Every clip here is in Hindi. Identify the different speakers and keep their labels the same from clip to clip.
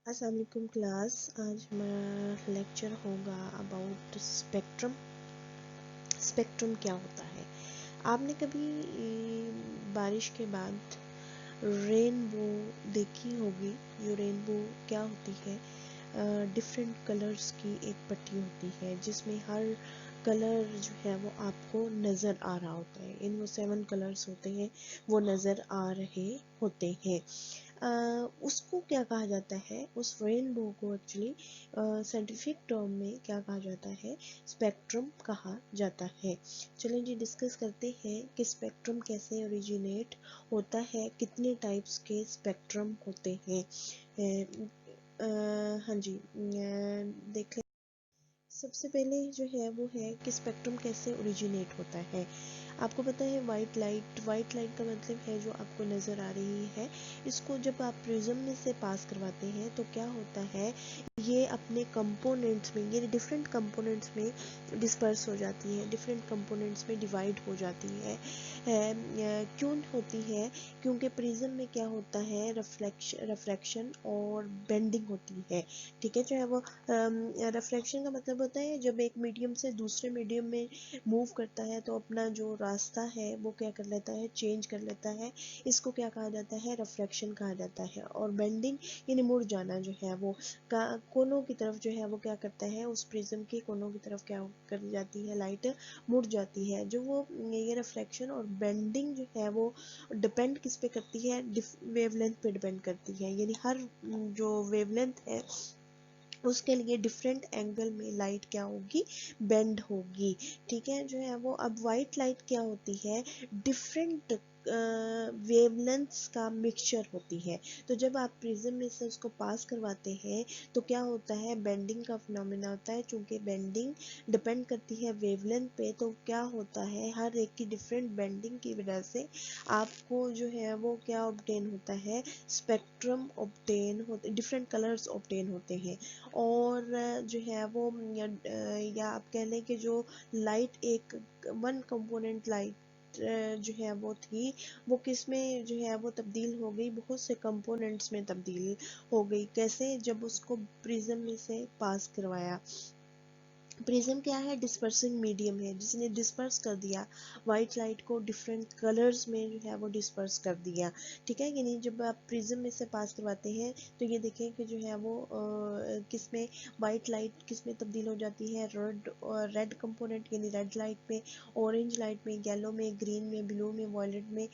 Speaker 1: अस्सलाम वालेकुम क्लास। आज हमारा लेक्चर होगा अबाउट स्पेक्ट्रम। स्पेक्ट्रम क्या होता है? आपने कभी बारिश के बाद रेनबो देखी होगी? जो रेनबो क्या होती है, डिफरेंट कलर्स की एक पट्टी होती है जिसमें हर कलर जो है वो आपको नज़र आ रहा होता है। इन वो 7 कलर्स होते हैं, वो नज़र आ रहे होते हैं। उसको क्या कहा जाता है? उस रेनबो को एक्चुअली साइंटिफिक टर्म में क्या कहा जाता है? स्पेक्ट्रम कहा जाता है। चलिए जी डिस्कस करते हैं कि स्पेक्ट्रम कैसे ओरिजिनेट होता है, कितने टाइप्स के स्पेक्ट्रम होते हैं। हाँ जी, देख लें। सबसे पहले जो है वो है कि स्पेक्ट्रम कैसे ओरिजिनेट होता है। आपको पता है वाइट लाइट का मतलब है जो आपको नज़र आ रही है। इसको जब आप प्रिज्म में से पास करवाते हैं तो क्या होता है, ये अपने कंपोनेंट्स में, ये डिफरेंट कंपोनेंट्स में डिस्पर्स हो जाती है, डिफरेंट कंपोनेंट्स में डिवाइड हो जाती है। क्यों होती है? क्योंकि प्रिज्म में क्या होता है, रिफ्रैक्शन और बेंडिंग होती है। ठीक है, जो है वो रिफ्रैक्शन का मतलब होता है जब एक मीडियम से दूसरे मीडियम में मूव करता है तो अपना जो रास्ता है वो क्या कर लेता है, चेंज कर लेता है। इसको क्या कहा जाता है? रिफ्रैक्शन कहा जाता है। और बेंडिंग यानी मुड़ जाना जो है वो कोनों की तरफ जो है वो क्या करता है, उस प्रिज्म के कोनों की तरफ क्या कर जाती है, लाइट मुड़ जाती है। जो वो ये रिफ्रैक्शन और बेंडिंग जो है वो डिपेंड किस पे करती है? वेवलेंथ पे डिपेंड करती है। यानी हर जो वेवलेंथ है उसके लिए डिफरेंट एंगल में लाइट क्या होगी, बेंड होगी। ठीक है, जो है वो अब वाइट लाइट क्या होती है, डिफरेंट वेवलेंथ्स का मिक्सचर होती है। तो जब आप प्रिज्म में से उसको पास करवाते हैं तो क्या होता है, बेंडिंग का फिनोमेना होता है। चूंकि बेंडिंग डिपेंड करती है वेवलेंथ पे, तो क्या होता है, हर एक की डिफरेंट बेंडिंग की वजह से आपको जो है वो क्या ऑब्टेन होता है, स्पेक्ट्रम ऑब्टेन होते, डिफरेंट कलर्स ऑब्टेन होते हैं। और जो है वो या आप कह लें कि जो लाइट एक वन कंपोनेंट लाइट जो है वो थी, वो किस में जो है वो तब्दील हो गई, बहुत से कंपोनेंट्स में तब्दील हो गई। कैसे? जब उसको प्रिज्म में से पास करवाया। प्रिज्म क्या है? डिस्पर्सिंग मीडियम है, जिसने डिस्पर्स कर दिया वाइट लाइट को, डिफरेंट कलर्स में जो है वो डिस्पर्स कर दिया। ठीक है कि नहीं? जब आप प्रिज्म में से पास करवाते हैं तो ये देखें कि जो है वो किस में वाइट लाइट किस में तब्दील हो जाती है, रेड कंपोनेंट यानी रेड लाइट में, ऑरेंज लाइट में, येलो में, ग्रीन में, ब्लू में, वॉयलेट में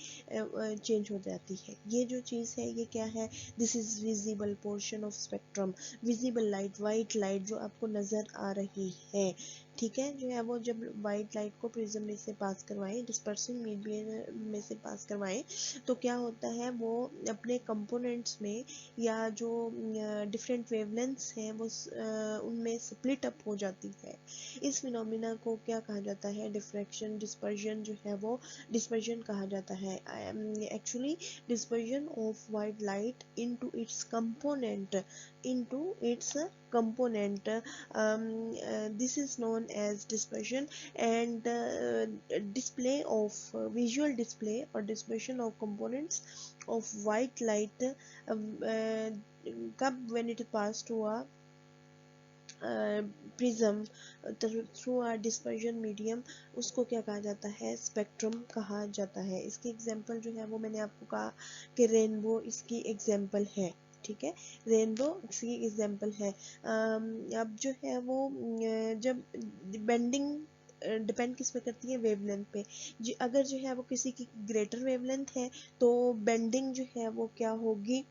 Speaker 1: चेंज हो जाती है। ये जो चीज़ है ये क्या है? This is visible portion of spectrum. Visible light, white light जो आपको नज़र आ रही है। ठीक है, जो है वो जब वाइट लाइट को प्रिज्म में से पास करवाएं, डिस्पर्सिंग मीडियम में से पास करवाएं, तो क्या होता है, वो अपने कंपोनेंट्स में या जो डिफरेंट वेवलेंथ्स हैं वो उनमें स्प्लिट अप हो जाती है। इस फिनोमिना को क्या कहा जाता है? डिफ्रैक्शन, डिस्पर्जन जो है वो डिस्पर्जन कहा जाता है। Actually dispersion of white light into its component, this is known as dispersion. And display of visual display or dispersion of components of white light कब, when it pass to a prism through a dispersion medium, उसको क्या कहा जाता है? स्पेक्ट्रम कहा जाता है। इसकी एग्जांपल जो है वो मैंने आपको कहा कि रेनबो इसकी एग्जांपल है। ठीक है, रेनबो इसकी एग्जांपल है। अब जो है वो जब बेंडिंग डिपेंड किस पे करती है? वेवलेंथ पे। अगर जो है वो किसी की ग्रेटर वेवलेंथ है तो बेंडिंग जो है वो क्या होगी?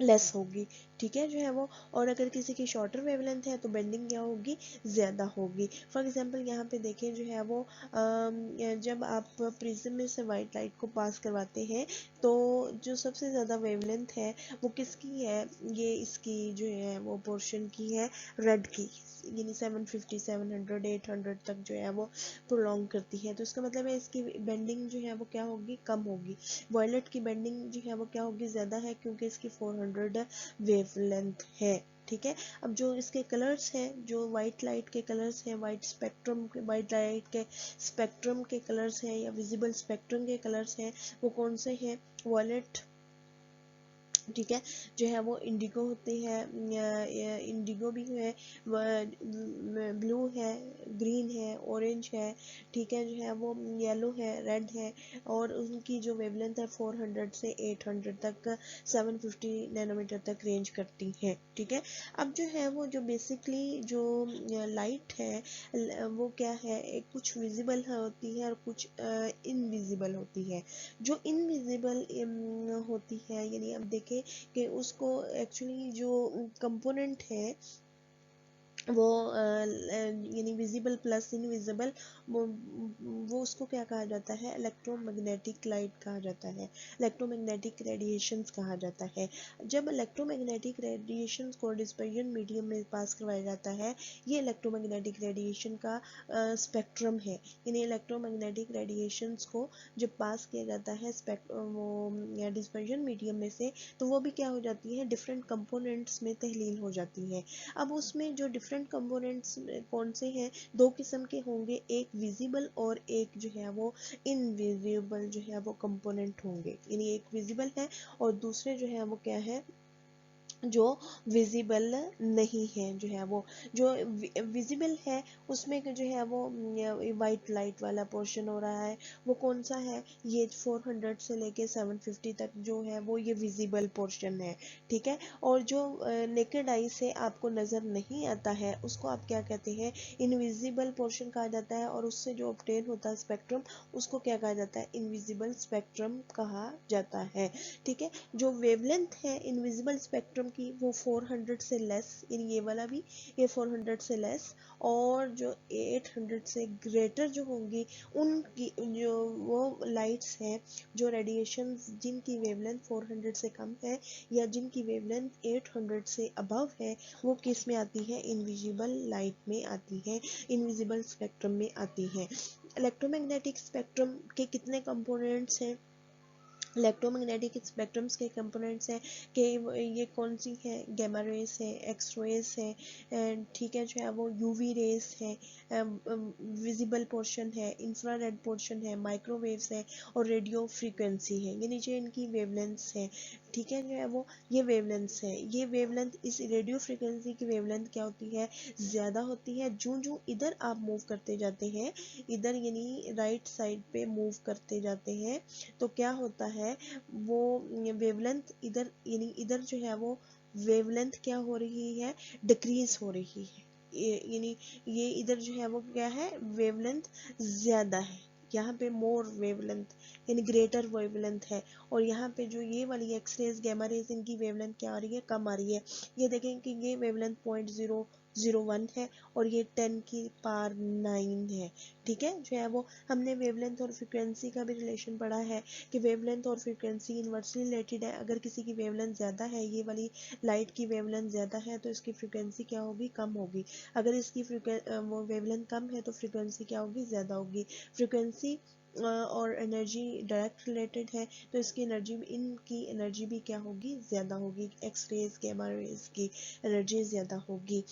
Speaker 1: लेस होगी। ठीक है, जो है वो, और अगर किसी की शॉर्टर वेवलेंथ है तो बेंडिंग क्या होगी? ज़्यादा होगी। फॉर एग्जांपल यहाँ पे देखें, जो है वो जब आप प्रिज्म में से वाइट लाइट को पास करवाते हैं तो जो सबसे ज़्यादा वेवलेंथ है वो किसकी है? ये इसकी जो है वो पोर्शन की है, रेड की। यानी 750, 700, 800 तक जो है वो प्रोलॉन्ग करती है। तो इसका मतलब है इसकी बेंडिंग जो है वो क्या होगी? कम होगी। वॉयलेट की बेंडिंग जो है वो क्या होगी? ज़्यादा है, क्योंकि इसकी 400 वेवलेंथ है। ठीक है, अब जो इसके कलर्स हैं, जो वाइट लाइट के कलर्स हैं, वाइट लाइट के स्पेक्ट्रम के कलर्स हैं या विजिबल स्पेक्ट्रम के कलर्स हैं, वो कौन से हैं? वॉयलेट, ठीक है, जो है वो इंडिगो होती है, इंडिगो भी है, ब्लू है, ग्रीन है, ऑरेंज है, ठीक है, जो है वो येलो है, रेड है, और उनकी जो वेवलेंथ है 400 से 800 तक, 750 नैनोमीटर तक रेंज करती है। ठीक है, अब जो है वो जो बेसिकली जो लाइट है वो क्या है, एक कुछ विजिबल होती है और कुछ इनविजिबल होती है। जो इनविजिबल होती है, यानी अब देखें कि उसको एक्चुअली जो कंपोनेंट है वो यानी विजिबल प्लस इनविजिबल, वो उसको क्या कहा जाता है, इलेक्ट्रोमैग्नेटिक लाइट कहा जाता है, इलेक्ट्रोमैग्नेटिक रेडिएशंस कहा जाता है। जब इलेक्ट्रोमैग्नेटिक रेडिएशंस को डिस्पर्जन मीडियम में पास करवाया जाता है, ये इलेक्ट्रोमैग्नेटिक रेडिएशन का स्पेक्ट्रम है। यानी इलेक्ट्रोमैग्नेटिक रेडिएशंस को जब पास किया जाता है वो डिस्पर्जन मीडियम में से, तो वो भी क्या हो जाती है, डिफरेंट कंपोनेंट्स में तहलील हो जाती है। अब उसमें जो डिफरेंट कंपोनेंट्स कौन से हैं, दो किस्म के होंगे, एक विजिबल और एक जो है वो इनविजिबल जो है वो कंपोनेंट होंगे। यानी एक विजिबल है और दूसरे जो है वो क्या है, जो विजिबल नहीं है। जो है वो जो विजिबल है उसमें जो है वो वाइट लाइट वाला पोर्शन हो रहा है, वो कौन सा है, ये 400 से लेके 750 तक जो है वो ये विजिबल पोर्शन है। ठीक है, और जो नेकेड आई से आपको नज़र नहीं आता है उसको आप क्या कहते हैं, इनविजिबल पोर्शन कहा जाता है, और उससे जो ऑब्टेन होता है स्पेक्ट्रम, उसको क्या कहा जाता है, इनविजिबल स्पेक्ट्रम कहा जाता है। ठीक है, जो वेवलेंथ है इनविजिबल स्पेक्ट्रम की वो 400 से लेस, ये वाला भी, ये 400 से लेस, और जो 800 से ग्रेटर जो होंगी उनकी जो वो लाइट्स हैं, जो रेडिएशन जिनकी वेवलेंथ 400 से कम है या जिनकी वेवलेंथ 800 से अबव है, वो किस में आती है, इनविजिबल लाइट में आती है, इनविजिबल स्पेक्ट्रम में आती है। इलेक्ट्रोमैग्नेटिक स्पेक्ट्रम के कितने कंपोनेंट्स हैं, इलेक्ट्रोमैग्नेटिक स्पेक्ट्रम्स के कंपोनेंट्स हैं कि ये कौन सी है, गैमा रेस है, एक्स रेस है, एंड ठीक है, जो है वो यूवी रेस है, विजिबल पोर्शन है, इंफ्रारेड पोर्शन है, माइक्रोवेव्स है, और रेडियो फ्रीक्वेंसी है। ये नीचे इनकी वेवलेंथ्स है। ठीक है, जो है वो ये वेवलेंथ्स है, ये वेवलेंथ, इस रेडियो फ्रीक्वेंसी की वेवलेंथ क्या होती है, ज़्यादा होती है। जूं जूं इधर आप मूव करते जाते हैं, इधर यानी राइट साइड पे मूव करते जाते हैं, तो क्या होता है, वो वेवलेंथ इधर, यानी इधर जो है वो वेवलेंथ क्या हो रही है, डिक्रीज हो रही है। यानी ये इधर जो है वो क्या है, वेवलेंथ ज्यादा है, यहाँ पे मोर वेवलेंथ यानी ग्रेटर वेवलेंथ है, और यहाँ पे जो ये वाली एक्स रेज गैमा रेज इनकी वेवलेंथ क्या आ रही है, कम आ रही है। ये देखें कि ये वेवलेंथ 0.001 है और ये 10 की पावर 9 है। ठीक है, जो है वो हमने वेवलेंथ और फ्रीक्वेंसी का भी रिलेशन पढ़ा है कि वेवलेंथ और फ्रीक्वेंसी इनवर्सली रिलेटेड है। अगर किसी की वेवलेंथ ज़्यादा है, ये वाली लाइट की वेवलेंथ ज़्यादा है, तो इसकी फ्रीक्वेंसी क्या होगी, कम होगी। अगर इसकी वो वेवलेंथ कम है तो फ्रीक्वेंसी क्या होगी, ज़्यादा होगी। फ्रीक्वेंसी और एनर्जी डायरेक्ट रिलेटेड है, तो इसकी एनर्जी, इनकी एनर्जी भी क्या होगी, ज़्यादा होगी। एक्स रेज गैमा रेज की एनर्जी ज़्यादा होगी।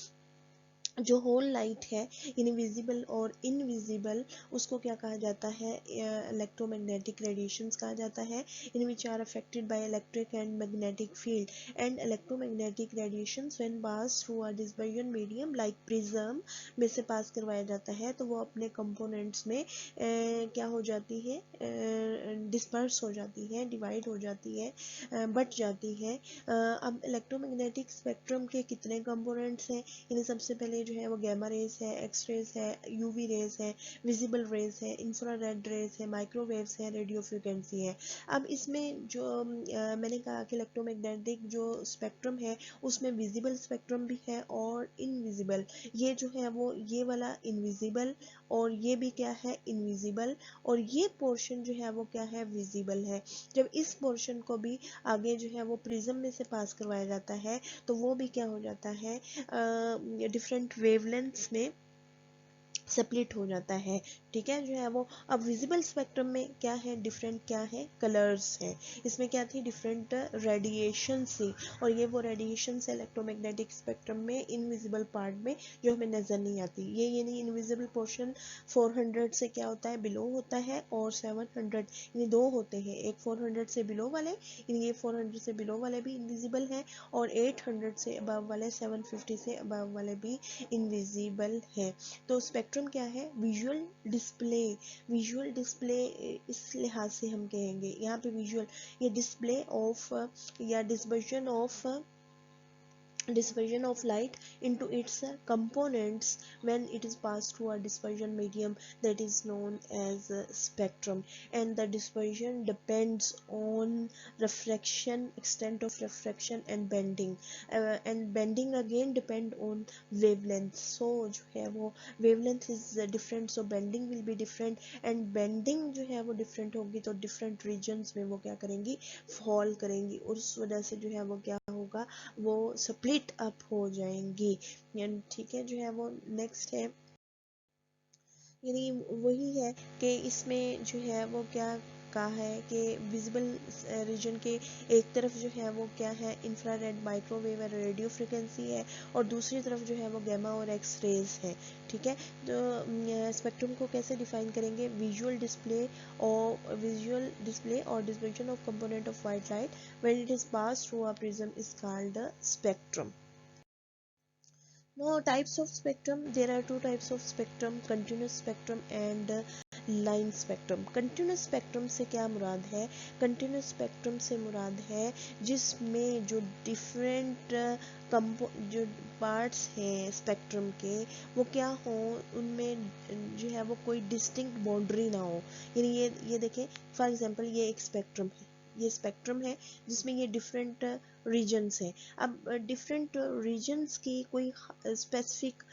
Speaker 1: जो होल लाइट है इनविजिबल और इनविजिबल, उसको क्या कहा जाता है, इलेक्ट्रोमैग्नेटिक रेडिएशंस कहा जाता है, in which are affected by electric and magnetic field and electromagnetic radiations when pass through a dispersion medium like prism में से पास करवाया जाता है, तो वो अपने कंपोनेंट्स में क्या हो जाती है, डिस्पर्स हो जाती है, डिवाइड हो जाती है, बट जाती है। अब इलेक्ट्रोमैग्नेटिक स्पेक्ट्रम के कितने कंपोनेंट्स हैं, इन्हें सबसे पहले जो है वो गैमा रेज है, एक्स रेज है, यूवी रेज है, विजिबल रेज है, इंफ्रारेड रेज है, माइक्रोवेव्स है, रेडियो फ्रिक्वेंसी है। अब इसमें जो मैंने कहा कि इलेक्ट्रोमैग्नेटिक जो स्पेक्ट्रम है उसमें विजिबल स्पेक्ट्रम भी है और इनविजिबल। ये जो है वो ये वाला इनविजिबल, और ये भी क्या है, इनविजिबल, और ये पोर्शन जो है वो क्या है, विजिबल है। जब इस पोर्शन को भी आगे जो है वो प्रिज्म में से पास करवाया जाता है, तो वो भी क्या हो जाता है, डिफरेंट वेवलेंथ्स में स्प्लिट हो जाता है, ठीक है, जो है वो। अब विजिबल स्पेक्ट्रम में क्या है डिफरेंट, क्या है कलर्स हैं। इसमें क्या थी डिफरेंट रेडिएशन से, और ये वो रेडिएशन से इलेक्ट्रोमैग्नेटिक स्पेक्ट्रम में इनविजिबल पार्ट में जो हमें नज़र नहीं आती, ये नहीं इनविजिबल पोर्शन 400 से क्या होता है बिलो होता है, और 700 यानी दो होते हैं, एक 400 से बिलो वाले, यानी ये 400 से बिलो वाले भी इनविजिबल हैं, और 800 से अबव वाले 750 से अबव वाले भी इनविजिबल हैं। तो स्पेक्ट्रम क्या है, विजुअल डिस्प्ले। विजुअल डिस्प्ले इस लिहाज से हम कहेंगे यहाँ पे विजुअल, ये डिस्प्ले ऑफ या dispersion of light into its components when it is passed through a dispersion medium that is known as spectrum, and the dispersion depends on refraction, extent of refraction, and bending again depend on wavelength. So जो है वो wavelength is different, so bending will be different, and bending जो है वो different होगी तो different regions में वो क्या करेंगी, fall करेंगी, और उस वजह से जो है वो क्या होगा, वो स्प्लिट अप हो जाएंगी, यानी ठीक है जो है वो। नेक्स्ट है, यानी वही है कि इसमें जो है वो क्या कहा है कि विजिबल रीजन के एक तरफ जो है वो क्या है इंफ्रारेड, माइक्रोवेव और रेडियो फ्रिक्वेंसी है, और दूसरी तरफ जो है वो गामा और एक्स रेज है, ठीक है। तो स्पेक्ट्रम को कैसे डिफाइन करेंगे, विजुअल डिस्प्ले और distribution of component of white light when it is pass through a prism is called spectrum. Now, types of spectrum. There are two types of spectrum: continuous spectrum and line spectrum. Continuous spectrum से क्या मुराद है, कंटिन्यूस स्पेक्ट्रम से मुराद है जिसमें जो डिफरेंट जो पार्ट्स हैं स्पेक्ट्रम के वो क्या हो, उनमें जो है वो कोई डिस्टिंक्ट बाउंड्री ना हो। यानी ये देखें, फॉर एग्जांपल ये एक स्पेक्ट्रम है, ये स्पेक्ट्रम है जिसमें ये डिफरेंट रीजन्स हैं। अब डिफरेंट रीजन्स की कोई स्पेसिफिक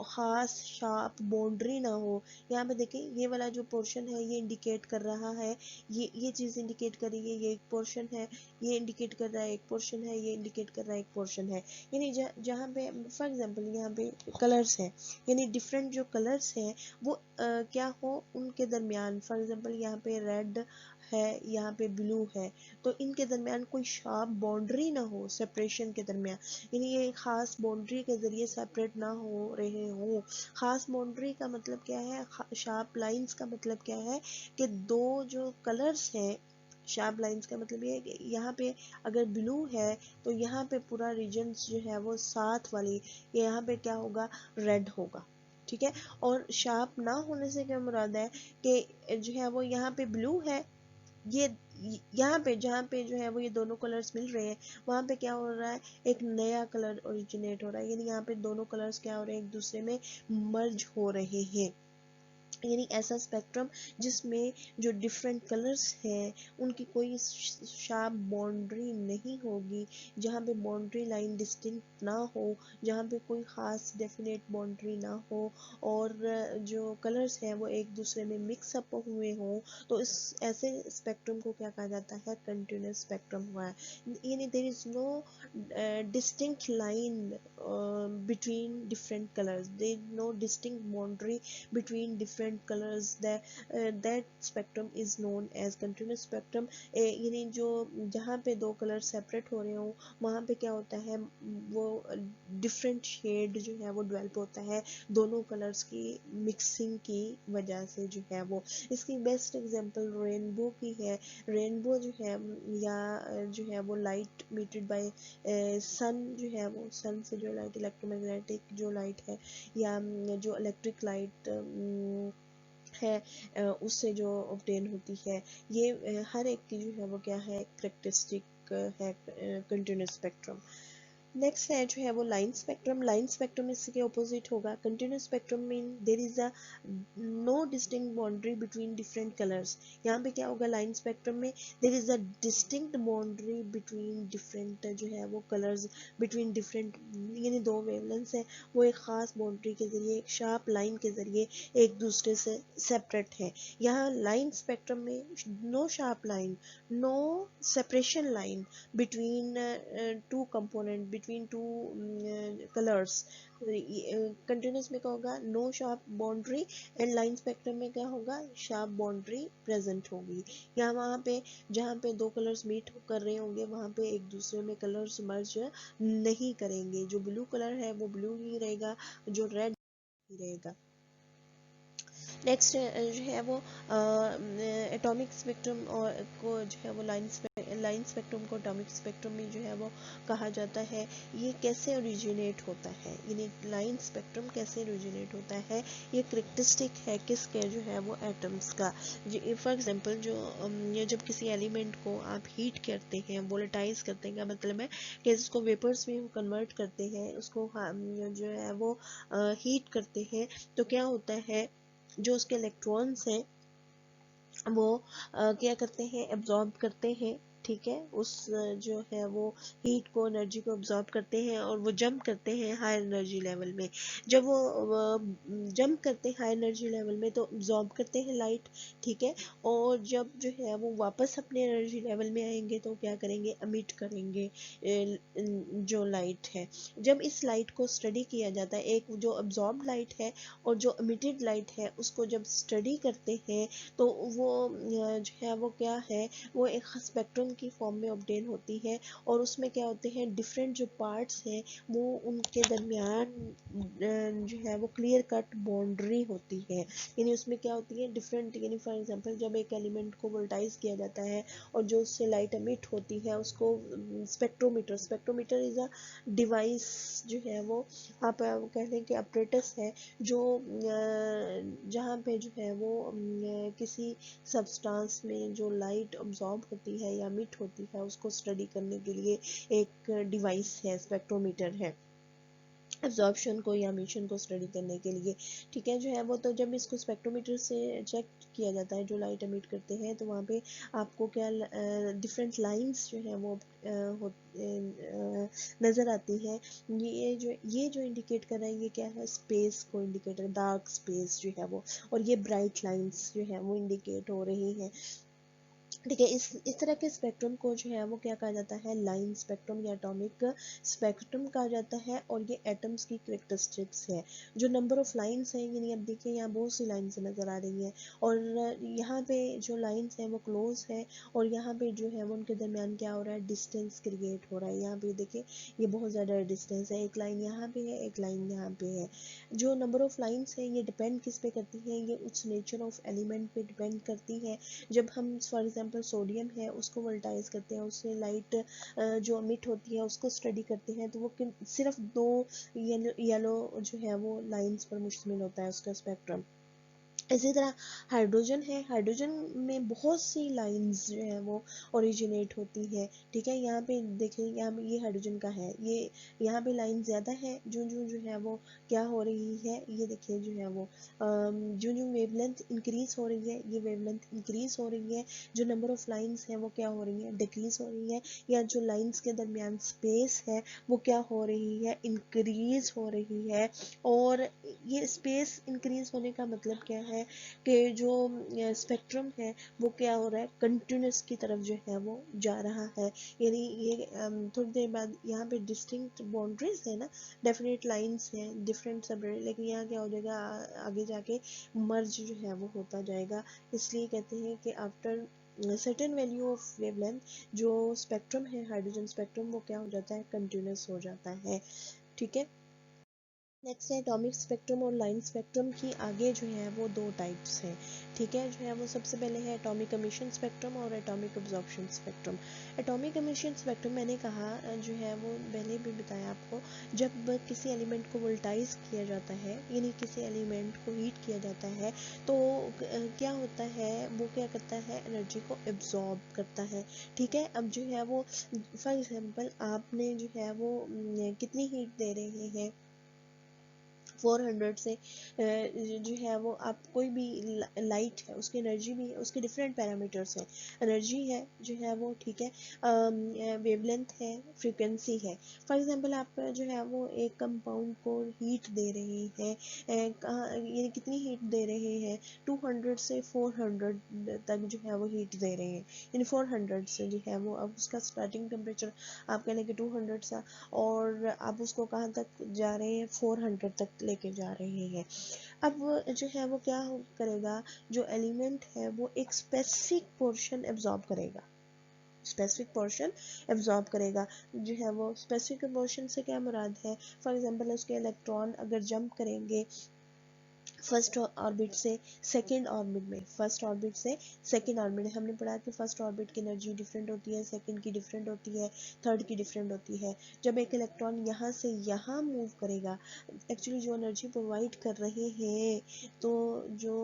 Speaker 1: खास शार्प बाउंड्री ना हो। यहाँ पे देखें, ये वाला जो पोर्शन है ये इंडिकेट कर रहा है, ये चीज़ इंडिकेट कर रही है, ये एक पोर्शन है, ये इंडिकेट कर रहा है एक पोर्शन है, ये इंडिकेट कर रहा है एक पोर्शन है। यानी जहाँ पे फॉर एग्जांपल यहाँ पे कलर्स हैं, यानी डिफरेंट जो कलर्स हैं वो क्या हो उनके दरमियान, फॉर एग्जांपल यहाँ पे रेड है, यहाँ पे ब्लू है, तो इनके दरमियान कोई शार्प बाउंड्री ना हो सेपरेशन के दरमियान, यानी ये खास बाउंड्री के जरिए सेपरेट ना हो रहे हो। खास बाउंड्री का मतलब क्या है, शार्प लाइंस का मतलब क्या है कि दो जो कलर्स हैं, शार्प लाइंस का मतलब ये है कि यहाँ पे अगर ब्लू है तो यहाँ पे पूरा रीजन जो है वो साथ वाली, यहाँ पे क्या होगा, रेड होगा, ठीक है। और शार्प ना होने से क्या मुराद है कि जो है वो यहाँ पे ब्लू है, ये यहाँ पे जहाँ पे जो है वो ये दोनों कलर्स मिल रहे हैं, वहाँ पे क्या हो रहा है, एक नया कलर ओरिजिनेट हो रहा है, यानी यहाँ पे दोनों कलर्स क्या हो रहे हैं, एक दूसरे में मर्ज हो रहे हैं। यानी ऐसा स्पेक्ट्रम जिसमें जो डिफरेंट कलर्स हैं उनकी कोई शार्प बाउंड्री नहीं होगी, जहाँ पे बाउंड्री लाइन डिस्टिंक्ट ना हो, जहाँ पे कोई ख़ास डेफिनेट बाउंड्री ना हो, और जो कलर्स हैं वो एक दूसरे में मिक्स अप हुए हों, तो इस ऐसे स्पेक्ट्रम को क्या कहा जाता है, कंटिन्यूस स्पेक्ट्रम हुआ है। यानी there is no distinct line between different colors, there is no distinct boundary between different colors, that spectrum is known as continuous spectrum। यानी जो जहाँ पे दो कलर सेपरेट हो रहे हो वहाँ पे क्या होता है, वो डिफरेंट शेड जो है वो डेवलप होता है दोनों कलर्स की मिक्सिंग की वजह से जो है वो। इसकी बेस्ट एग्जांपल रेनबो की है। रेनबो जो है या जो है वो लाइट मीटेड बाय सन, जो है वो सन से जो लाइट, इलेक्ट्रोमैग्नेटिक जो लाइट है या जो इलेक्ट्रिक लाइट है उससे जो ऑब्टेन होती है, ये हर एक की जो है वो क्या है, करेक्टरिस्टिक है कंटिन्यूस स्पेक्ट्रम। नेक्स्ट है जो है वो लाइन स्पेक्ट्रम। लाइन स्पेक्ट्रम इसके ऑपोजिट होगा। Continuous spectrum mean there is a no distinct boundary between different colours. यहाँ पे क्या होगा, लाइन स्पेक्ट्रम में there is a distinct boundary between different जो है वो कलर्स, बिटवीन डिफरेंट, यानी दो वेवलेंथ्स हैं वो एक खास बाउंड्री के जरिए, एक शार्प लाइन के जरिए एक दूसरे से सेपरेट है। यहाँ लाइन स्पेक्ट्रम में no sharp line, no separation line between two component, between two colours. Continuous में क्या होगा, no sharp boundary, and line spectrum में क्या होगा, शार्प बाउंड्री प्रेजेंट होगी। या वहाँ पे जहाँ पे दो कलर्स मीट कर रहे होंगे वहाँ पे एक दूसरे में कलर्स मर्ज नहीं करेंगे, जो ब्लू कलर है वो ब्लू ही रहेगा, जो रेड ही रहेगा। नेक्स्ट जो है वो एटॉमिक स्पेक्ट्रम और को जो है वो लाइन स्पेक्ट्रम को एटॉमिक स्पेक्ट्रम में जो है वो कहा जाता है। ये कैसे ओरिजिनेट होता है, यानी लाइन स्पेक्ट्रम कैसे ओरिजिनेट होता है, ये करेक्टरिस्टिक है किसके, जो है वो एटम्स का। फॉर एग्जांपल जो ये जब किसी एलिमेंट को आप हीट करते हैं, वोलेटाइज करते हैं, क्या मतलब है कि इसको वेपर्स में कन्वर्ट करते हैं, उसको जो है वो हीट करते हैं, तो क्या होता है, जो उसके इलेक्ट्रॉन्स हैं वो क्या करते हैं, एब्जॉर्ब करते हैं, ठीक है, उस जो है वो हीट को, एनर्जी को एब्जॉर्ब करते हैं और वो जंप करते हैं हाई एनर्जी लेवल में। जब वो जंप करते हैं हाई एनर्जी लेवल में तो एब्जॉर्ब करते हैं लाइट, ठीक है, और जब जो है वो वापस अपने एनर्जी लेवल में आएंगे तो क्या करेंगे, एमिट करेंगे जो लाइट है। जब इस लाइट को स्टडी किया जाता है, एक जो एब्जॉर्ब लाइट है और जो एमिटेड लाइट है, उसको जब स्टडी करते हैं तो वो जो है वो क्या है, वो एक स्पेक्ट्रम की फॉर्म में ऑब्टेन होती है, और उसमें क्या होते हैं, डिफरेंट जो पार्ट्स हैं वो उनके दरमियान जो है वो क्लियर कट बाउंड्री होती है, यानी उसमें क्या होती है डिफरेंट, यानी फॉर एग्जांपल जब एक एलिमेंट को वोल्टाइज किया जाता है और जो उससे लाइट एमिट होती है उसको स्पेक्ट्रोमीटर इज अ डिवाइस जो है वो आप कह लें कि अपरेटस है, जो जहाँ पे जो है वो किसी सब्सटेंस में जो लाइट अब्जॉर्ब होती है या मिट होती है उसको स्टडी करने के लिए एक डिवाइस है, स्पेक्ट्रोमीटर है, एब्जॉर्प्शन को या एमिशन को स्टडी करने के लिए, ठीक है, जो है वो। तो जब इसको स्पेक्ट्रोमीटर से चेक किया जाता है जो लाइट एमिट करते हैं, तो वहाँ पे आपको क्या डिफरेंट लाइंस जो है वो नज़र आती है। ये जो इंडिकेट कर रहा है, ये क्या है, स्पेस को इंडिकेट कर, डार्क स्पेस जो है वो, और ये ब्राइट लाइंस जो है वो इंडिकेट हो रही हैं, ठीक है। इस तरह के स्पेक्ट्रम को जो है वो क्या कहा जाता है, लाइन स्पेक्ट्रम या एटॉमिक स्पेक्ट्रम कहा जाता है, और ये एटम्स की करेक्टरिस्टिक्स है। जो नंबर ऑफ लाइंस हैं, यानी अब देखिए यहाँ बहुत सी लाइंस नज़र आ रही हैं, और यहाँ पे जो लाइंस हैं वो क्लोज है, और यहाँ पे जो है वो उनके दरमियान क्या हो रहा है, डिस्टेंस क्रिएट हो रहा है। यहाँ पे देखिए ये बहुत ज़्यादा डिस्टेंस है, एक लाइन यहाँ पे है, एक लाइन यहाँ पे है। जो नंबर ऑफ लाइंस है ये डिपेंड किस पे करती है, ये उस नेचर ऑफ एलिमेंट पे डिपेंड करती है। जब हम फॉर एग्जांपल सोडियम है उसको वोल्टाइज करते हैं, उससे लाइट जो अमिट होती है उसको स्टडी करते हैं, तो वो सिर्फ दो येलो जो है वो लाइंस पर मुश्तमिल होता है उसका स्पेक्ट्रम। इसी तरह हाइड्रोजन है, हाइड्रोजन में बहुत सी लाइंस जो है वो ओरिजिनेट होती है, ठीक है। यहाँ पे देखिए, यहाँ पे ये हाइड्रोजन का है, ये यहाँ पे लाइन ज़्यादा है, जो है वो क्या हो रही है, ये देखिए जो है वो जो वेवलेंथ इंक्रीज हो रही है, ये वेवलेंथ इंक्रीज हो रही है, जो नंबर ऑफ लाइंस है वो क्या हो रही है, डिक्रीज हो रही है, या जो लाइंस के दरमियान स्पेस है वो क्या हो रही है, इंक्रीज हो रही है। और ये स्पेस इंक्रीज होने का मतलब क्या है कि जो स्पेक्ट्रम है वो क्या हो रहा है, कंटिन्यूस की तरफ जो है वो जा रहा है, यानी ये थोड़ी देर बाद यहाँ पे डिस्टिंक्ट बाउंड्रीज है ना, डेफिनेट लाइंस हैं, डिफरेंट सब, लेकिन यहाँ क्या हो जाएगा, आगे जाके मर्ज जो है वो होता जाएगा। इसलिए कहते हैं कि after certain value of wavelength जो स्पेक्ट्रम है, हाइड्रोजन स्पेक्ट्रम, वो क्या हो जाता है, कंटिन्यूस हो जाता है, ठीक है। नेक्स्ट है एटॉमिक स्पेक्ट्रम और लाइन स्पेक्ट्रम की आगे जो है वो दो टाइप्स हैं, ठीक है, जो है वो सबसे पहले है एटॉमिक एमिशन स्पेक्ट्रम और atomic absorption spectrum. Atomic emission spectrum मैंने कहा जो है वो पहले भी बताया आपको, जब किसी एलिमेंट को वोल्टाइज किया जाता है, यानी किसी एलिमेंट को हीट किया जाता है, तो क्या होता है, वो क्या करता है, एनर्जी को एब्जॉर्ब करता है, ठीक है। अब जो है वो फॉर एग्जाम्पल आपने जो है वो कितनी हीट दे रहे हैं, 400 से जो है वो आप कोई भी लाइट है उसकी एनर्जी भी है, उसके डिफरेंट पैरामीटर्स हैं, एनर्जी है जो है वो, ठीक है, वेवलेंथ है, फ्रीक्वेंसी है। फॉर एग्जांपल आप जो है वो एक कंपाउंड को हीट दे रहे हैं, ये कितनी हीट दे रहे हैं, 200 से 400 तक जो है वो हीट दे रहे हैं, यानी 400 से जो है वो, अब उसका स्टार्टिंग टेम्परेचर आप कह लें कि 200 सा, और आप उसको कहाँ तक जा रहे हैं, 400 तक लेके जा रहे हैं। अब जो है वो क्या करेगा, जो एलिमेंट है वो एक स्पेसिफिक पोर्शन एब्जॉर्ब करेगा, स्पेसिफिक पोर्शन एब्जॉर्ब करेगा। जो है वो स्पेसिफिक पोर्शन से क्या मुराद है, फॉर एग्जांपल उसके इलेक्ट्रॉन अगर जंप करेंगे फर्स्ट ऑर्बिट से सेकंड ऑर्बिट में, फर्स्ट ऑर्बिट से सेकंड ऑर्बिट, हमने पढ़ा कि फर्स्ट ऑर्बिट की एनर्जी डिफरेंट होती है, सेकंड की डिफरेंट होती है, थर्ड की डिफरेंट होती है। जब एक इलेक्ट्रॉन यहाँ से यहाँ मूव करेगा, एक्चुअली जो एनर्जी प्रोवाइड कर रहे हैं, तो जो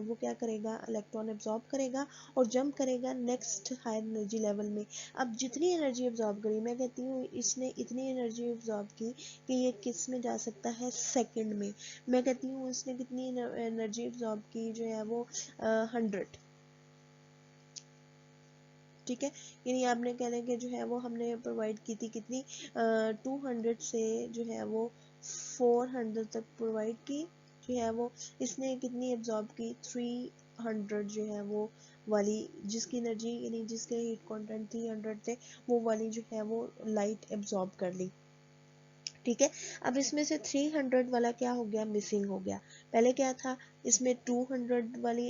Speaker 1: वो क्या करेगा, इलेक्ट्रॉन एब्जॉर्ब करेगा और जंप करेगा नेक्स्ट हायर एनर्जी लेवल में। अब जितनी एनर्जी एब्जॉर्ब करी, मैं कहती हूँ इसने इतनी एनर्जी एब्जॉर्ब की कि ये किस में जा सकता है, सेकंड में। मैं कहती हूँ इसने कितनी एनर्जी एब्जॉर्ब की जो है वो 100, ठीक है, यानी आपने कह लें कि जो है वो हमने प्रोवाइड की थी कितनी, 200 से जो है वो 400 तक प्रोवाइड की, जो है वो इसने कितनी एब्जॉर्ब की, 300 जो है वो वाली, जिसकी एनर्जी यानी जिसके हीट कंटेंट 300 थे, वो वाली जो है वो लाइट एब्जॉर्ब कर ली, ठीक है। अब इसमें से 300 वाला क्या हो गया, मिसिंग हो गया। पहले क्या था, इसमें 200 वाली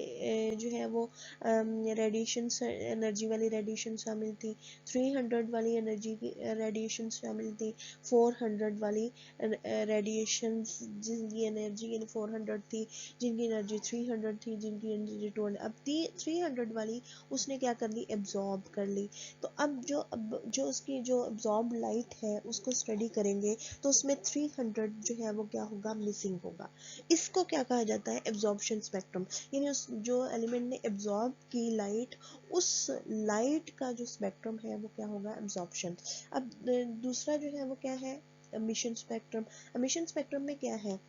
Speaker 1: जो है वो रेडिएशन एनर्जी वाली रेडिएशन शामिल थी, 300 वाली एनर्जी की रेडिएशन शामिल थी, 400 वाली रेडिएशन जिनकी एनर्जी यानी 400 थी, जिनकी एनर्जी 300 थी, जिनकी एनर्जी 200, अब 300 वाली उसने क्या कर ली, एब्जॉर्ब कर ली। तो अब जो उसकी जो एब्जॉर्ब लाइट है उसको स्टडी करेंगे, तो उसमें 300 जो है वो क्या होगा, मिसिंग होगा। इसको क्या कहा जाता है, एब्जॉर्प्शन स्पेक्ट्रम, यानी उस जो एलिमेंट ने एब्जॉर्ब की लाइट, उस लाइट का जो स्पेक्ट्रम है वो क्या होगा, एब्जॉर्प्शन। अब दूसरा जो है वो क्या है, एमिशन स्पेक्ट्रम। एमिशन स्पेक्ट्रम में क्या है,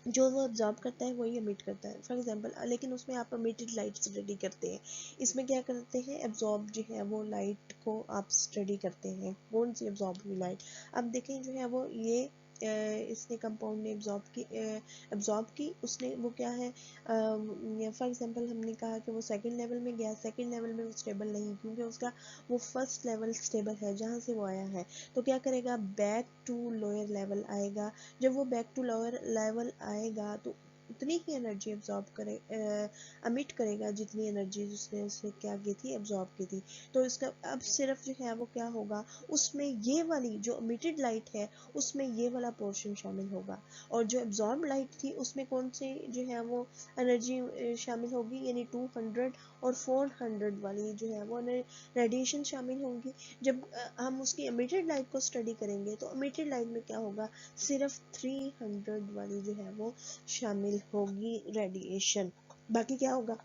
Speaker 1: जो वो ऑब्जॉर्व करता है वही एमिट करता है, फॉर एग्जांपल, लेकिन उसमें आप एमिटेड लाइट स्टडी करते हैं, इसमें क्या करते हैं, एब्जॉर्ब जो है वो लाइट को आप स्टडी करते हैं, कौन सी एब्जॉर्ब हुई लाइट। अब देखें जो है वो ये इसने कंपाउंड ने एब्जॉर्ब की, उसने वो क्या है, फॉर एग्जांपल हमने कहा कि वो सेकंड लेवल में गया, सेकंड लेवल में वो स्टेबल नहीं, क्योंकि उसका वो फर्स्ट लेवल स्टेबल है जहाँ से वो आया है, तो क्या करेगा, बैक टू लोअर लेवल आएगा। जब वो बैक टू लोअर लेवल आएगा तो उतनी ही एनर्जी एब्जॉर्ब करे, अमिट करेगा जितनी एनर्जी उसने क्या की थी, एब्जॉर्ब की थी। तो इसका अब सिर्फ जो है वो क्या होगा, उसमें ये वाली जो अमिटेड लाइट है उसमें ये वाला पोर्शन शामिल होगा, और जो एब्जॉर्ब लाइट थी उसमें कौन सी जो है वो एनर्जी शामिल होगी, यानी 200 और 400 वाली जो है वो रेडिएशन शामिल होंगी। जब हम उसकी एमिटेड लाइट को स्टडी करेंगे तो एमिटेड लाइट में क्या होगा, सिर्फ 300 वाली जो है वो शामिल होगी रेडिएशन, बाकी क्या होगा,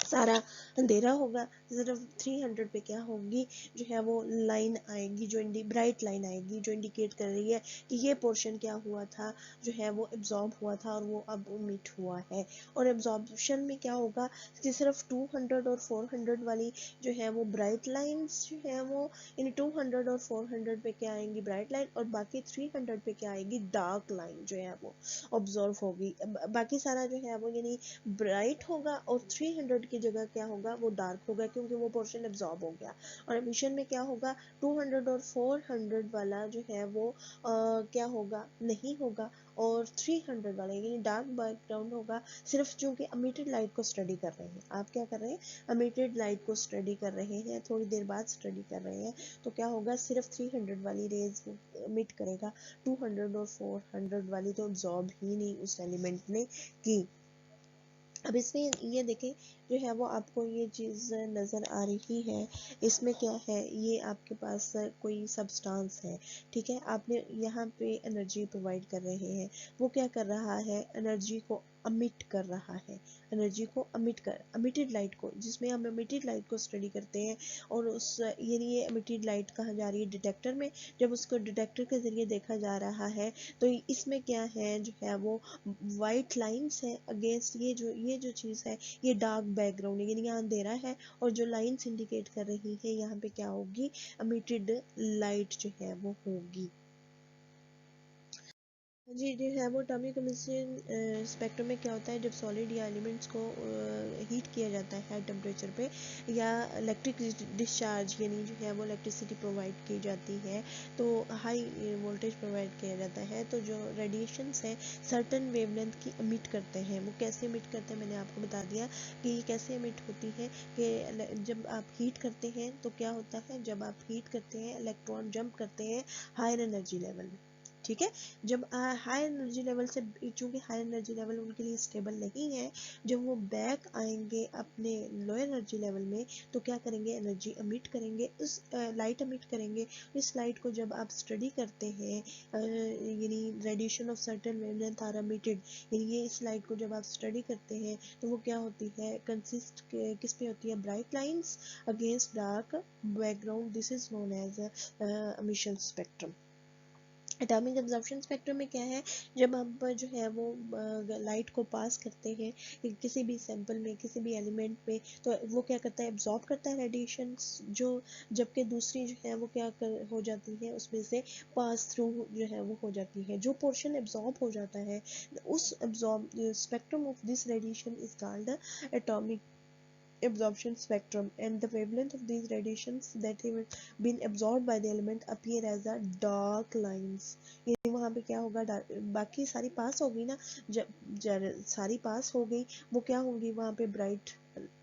Speaker 1: सारा अंधेरा होगा। सिर्फ 300 पे क्या होगी, जो है वो लाइन आएगी, जो ब्राइट लाइन आएगी, जो इंडिकेट कर रही है कि ये पोर्शन क्या हुआ था, जो है वो एब्जॉर्ब हुआ था और वो अब मिट हुआ है। और एब्जॉर्प्शन में क्या होगा कि सिर्फ 200 और 400 वाली जो है वो ब्राइट लाइन्स जो है वो, यानी 200 और 400 पे क्या आएंगी, ब्राइट लाइन, और बाकी 300 पे क्या आएगी, डार्क लाइन जो है वो ऑब्जर्व होगी। बाकी सारा जो है वो यानी ब्राइट होगा और 300 की जगह क्या होगा, वो डार्क होगा, क्योंकि वो पोर्शन एब्जॉर्ब हो गया। और एमिशन में क्या होगा, 200 और 400 वाला जो है वो क्या होगा, नहीं होगा, और 300 वाला यानी डार्क बैकग्राउंड होगा। सिर्फ चूंकि एमिटेड लाइट को स्टडी कर रहे हैं, आप क्या कर रहे हैं, एमिटेड लाइट को स्टडी कर रहे हैं, थोड़ी देर बाद स्टडी कर रहे हैं, तो क्या होगा, सिर्फ 300 वाली रेज एमिट करेगा, 200 और 400 वाली तो एब्जॉर्ब ही नहीं उस एलिमेंट ने की। अब इसमें ये देखें जो है वो आपको ये चीज़ नज़र आ रही है, इसमें क्या है, ये आपके पास कोई सब्सटेंस है, ठीक है, आपने यहाँ पे एनर्जी प्रोवाइड कर रहे हैं, वो क्या कर रहा है, एनर्जी को अमिट कर रहा है, एनर्जी को अमिट कर, अमिटेड लाइट को, जिसमें हम अमिटेड लाइट को स्टडी करते हैं। और उस ये अमिटेड लाइट कहाँ जा रही है, डिटेक्टर में। जब उसको डिटेक्टर के जरिए देखा जा रहा है तो इसमें क्या है जो है वो वाइट लाइंस है अगेंस्ट ये जो चीज़ है, ये डार्क बैकग्राउंड है, यानी यहाँ अंधेरा है और जो लाइंस इंडिकेट कर रही है यहाँ पे क्या होगी, अमिटेड लाइट जो है वो होगी। जी जो है वो एटॉमिक एमिशन स्पेक्ट्रम में क्या होता है, जब सॉलिड या एलिमेंट्स को हीट किया जाता है हाई टेम्परेचर पे, या इलेक्ट्रिक डिस्चार्ज यानी जो है वो इलेक्ट्रिसिटी प्रोवाइड की जाती है, तो हाई वोल्टेज प्रोवाइड किया जाता है, तो जो रेडिएशंस हैं सर्टन वेवलेंथ की एमिट करते हैं। वो कैसे एमिट करते हैं, मैंने आपको बता दिया कि ये कैसे एमिट होती है कि जब आप हीट करते हैं तो क्या होता है, जब आप हीट करते हैं इलेक्ट्रॉन जंप करते हैं हायर एनर्जी लेवल में, ठीक है। जब हाई एनर्जी लेवल से, चूंकि हाई एनर्जी लेवल उनके लिए स्टेबल नहीं है, जब वो बैक आएंगे अपने लो एनर्जी लेवल में तो क्या करेंगे, एनर्जी अमिट करेंगे, उस लाइट अमिट करेंगे। इस लाइट को जब आप स्टडी करते हैं, यानी radiation of certain wavelength are emitted, यानी ये इस लाइट को जब आप स्टडी करते हैं तो वो क्या होती है, कंसिस्ट किस पे होती है, bright lines against dark background, this is known as emission spectrum. Atomic absorption spectrum में क्या है, जब हम जो है वो लाइट को पास करते हैं किसी भी सैंपल में, किसी भी एलिमेंट में, तो वो क्या करता है, एब्जॉर्ब करता है रेडिएशन, जो जबकि दूसरी जो है वो हो जाती है, उसमें से पास थ्रू जो है वो हो जाती है। जो पोर्शन एब्जॉर्ब हो जाता है, उस absorb spectrum of this radiation is called atomic absorption spectrum, and the wavelength of these radiations that have been absorbed by the element appear as a dark lines। यानी वहाँ पे क्या होगा, बाकी सारी पास होगी ना, जब सारी पास हो गई वो क्या होंगी, वहाँ पे ब्राइट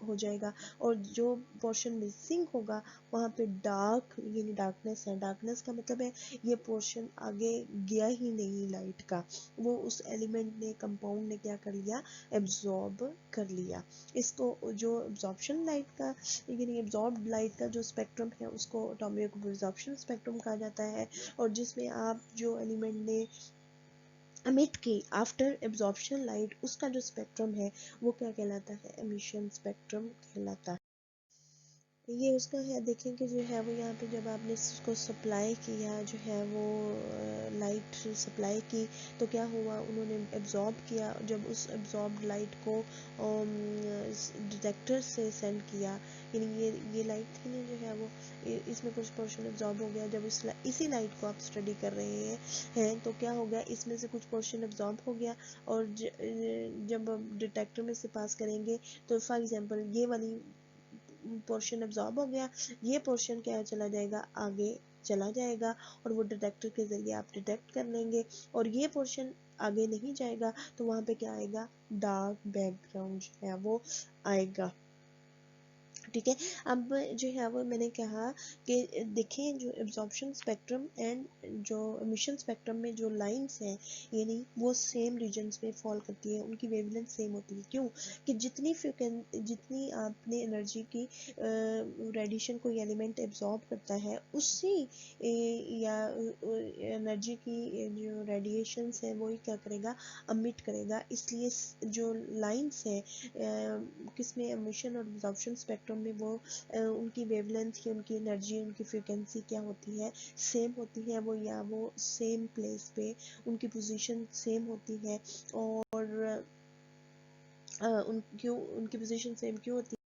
Speaker 1: हो जाएगा, और जो पोर्शन मिसिंग होगा वहाँ पे डार्क, यानी डार्कनेस है। डार्कनेस का मतलब है ये पोर्शन आगे गया ही नहीं लाइट का, वो उस एलिमेंट ने, कंपाउंड ने क्या कर लिया, एब्जॉर्ब कर लिया। इसको जो एब्जॉर्प्शन लाइट का, यानी एब्जॉर्ब लाइट का जो स्पेक्ट्रम है उसको एटॉमिक एब्जॉर्प्शन स्पेक्ट्रम कहा जाता है। और जिसमें आप जो एलिमेंट ने एमिट की आफ्टर एब्जॉर्प्शन लाइट, उसका जो स्पेक्ट्रम है वो क्या कहलाता है, एमिशन स्पेक्ट्रम कहलाता है। ये उसका है, देखें कि जो है वो यहाँ पे जब आपने इसको सप्लाई किया, जो है वो लाइट सप्लाई की, तो क्या हुआ, उन्होंने एब्जॉर्ब किया। जब उस एब्जॉर्ब लाइट को डिटेक्टर से सेंड किया, यानी ये लाइट थी ना जो है वो, इसमें कुछ पोर्शन एब्जॉर्ब हो गया। जब इसी लाइट को आप स्टडी कर रहे हैं तो क्या हो गया, इसमें से कुछ पोर्शन एब्जॉर्ब हो गया, और जब डिटेक्टर में से पास करेंगे तो फॉर एग्जांपल ये वाली पोर्शन एब्जॉर्ब हो गया, ये पोर्शन क्या चला जाएगा, आगे चला जाएगा, और वो डिटेक्टर के जरिए आप डिटेक्ट कर लेंगे। और ये पोर्शन आगे नहीं जाएगा तो वहाँ पे क्या आएगा, डार्क बैकग्राउंड जो है वो आएगा, ठीक है। अब जो है वो मैंने कहा कि देखें जो एब्जॉर्प्शन स्पेक्ट्रम एंड जो एमिशन स्पेक्ट्रम में जो लाइंस हैं, यानी वो सेम रीजन्स में फॉल करती है, उनकी वेवलेंथ सेम होती है। क्यों, कि जितनी आपने एनर्जी की रेडिएशन कोई एलिमेंट एब्जॉर्ब करता है, उसी या एनर्जी की जो रेडिएशंस है वो ही क्या करेगा, अमिट करेगा। इसलिए जो लाइंस है किसमें, एमिशन और एब्जॉर्प्शन स्पेक्ट्रम में, वो उनकी वेवलेंथ या उनकी एनर्जी, उनकी फ्रीक्वेंसी क्या होती है, सेम होती है। वो या वो सेम प्लेस पे उनकी पोजीशन सेम होती है। और उनकी पोजीशन सेम क्यों होती है,